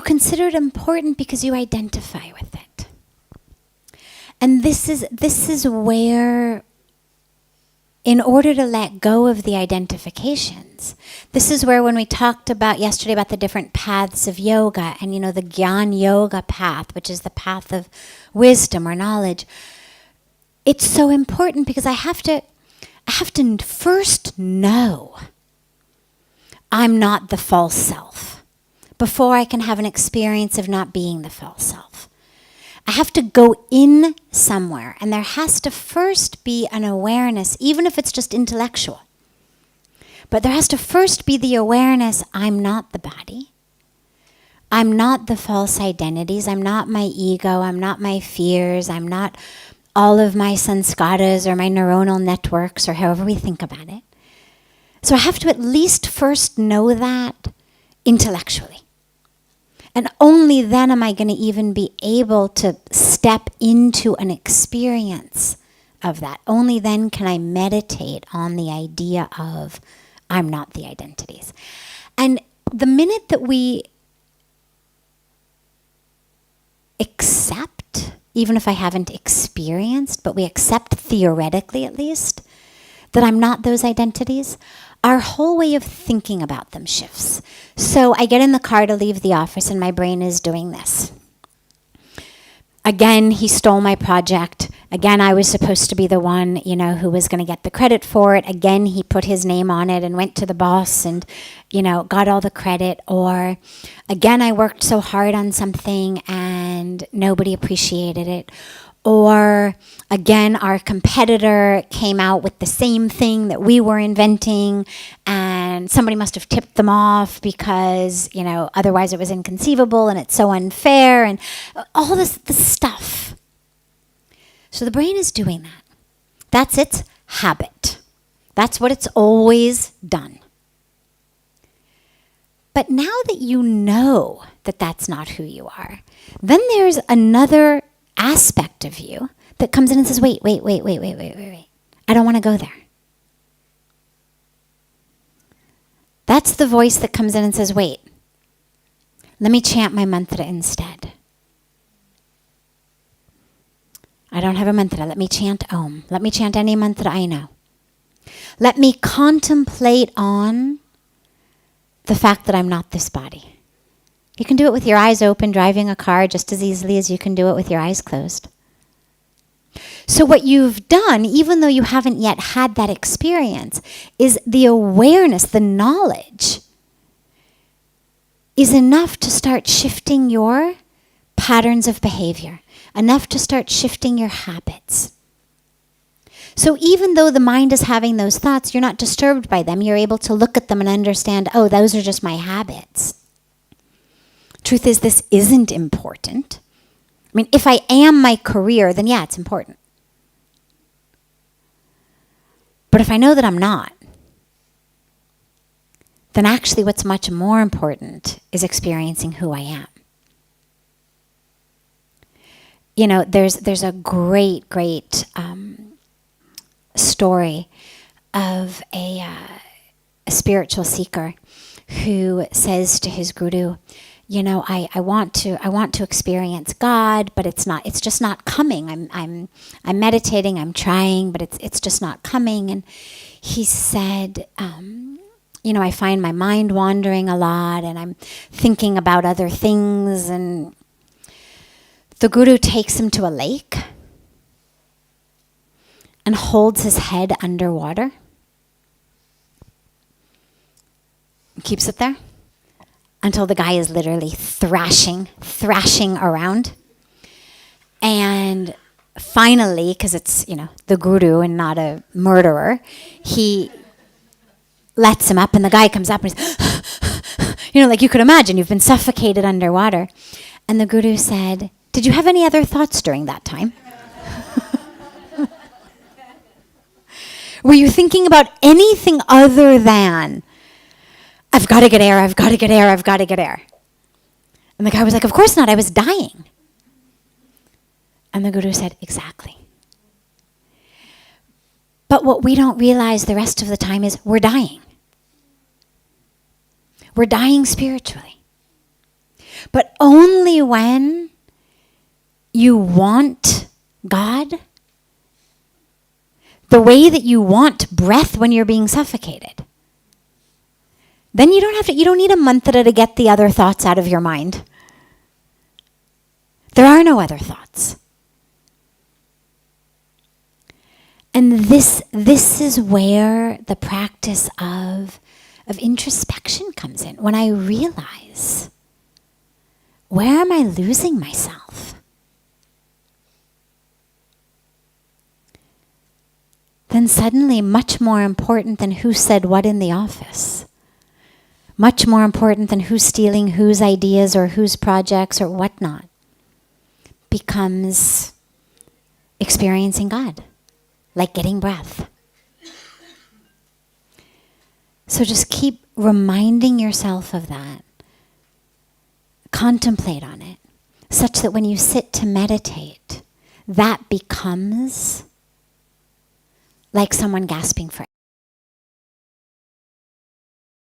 consider it important because you identify with it. And this is where, in order to let go of the identifications, this is where, when we talked about yesterday about the different paths of yoga, and the Gyan Yoga path, which is the path of wisdom or knowledge, it's so important because I have to first know I'm not the false self before I can have an experience of not being the false self. I have to go in somewhere, and there has to first be an awareness, even if it's just intellectual. But there has to first be the awareness, I'm not the body. I'm not the false identities. I'm not my ego. I'm not my fears. I'm not all of my sanskaras or my neuronal networks, or however we think about it. So I have to at least first know that intellectually. And only then am I going to even be able to step into an experience of that. Only then can I meditate on the idea of I'm not the identities. And the minute that we accept, even if I haven't experienced, but we accept theoretically at least, that I'm not those identities, our whole way of thinking about them shifts. So I get in the car to leave the office and my brain is doing this. Again, he stole my project. Again, I was supposed to be the one, who was going to get the credit for it. Again, he put his name on it and went to the boss and, got all the credit. Or again, I worked so hard on something and nobody appreciated it. Or again, our competitor came out with the same thing that we were inventing and somebody must have tipped them off because, otherwise it was inconceivable and it's so unfair and all this stuff. So the brain is doing that. That's its habit. That's what it's always done. But now that you know that that's not who you are, then there's another aspect of you that comes in and says, wait. I don't want to go there. That's the voice that comes in and says, wait, let me chant my mantra instead. I don't have a mantra. Let me chant Om. Let me chant any mantra I know. Let me contemplate on the fact that I'm not this body. You can do it with your eyes open, driving a car, just as easily as you can do it with your eyes closed. So what you've done, even though you haven't yet had that experience, is the awareness, the knowledge, is enough to start shifting your patterns of behavior, enough to start shifting your habits. So even though the mind is having those thoughts, you're not disturbed by them. You're able to look at them and understand, oh, those are just my habits. Truth is, this isn't important. I mean, if I am my career, then yeah, it's important. But if I know that I'm not, then actually what's much more important is experiencing who I am. There's a great story of a spiritual seeker who says to his guru, I want to experience God, but it's just not coming. I'm meditating, I'm trying, but it's just not coming. And he said, I find my mind wandering a lot and I'm thinking about other things. And the guru takes him to a lake and holds his head underwater. Keeps it there until the guy is literally thrashing around. And finally, because it's, the guru and not a murderer, he lets him up and the guy comes up and he's, like you could imagine, you've been suffocated underwater. And the guru said, did you have any other thoughts during that time? Were you thinking about anything other than, I've got to get air, I've got to get air, I've got to get air? And the guy was like, of course not, I was dying. And the guru said, exactly. But what we don't realize the rest of the time is we're dying. We're dying spiritually. But But only when you want God, the way that you want breath when you're being suffocated. Then you don't need a mantra to get the other thoughts out of your mind. There are no other thoughts. And this is where the practice of introspection comes in. When I realize, where am I losing myself? Then suddenly, much more important than who said what in the office, much more important than who's stealing whose ideas or whose projects or whatnot, becomes experiencing God, like getting breath. So just keep reminding yourself of that. Contemplate on it, such that when you sit to meditate, that becomes like someone gasping for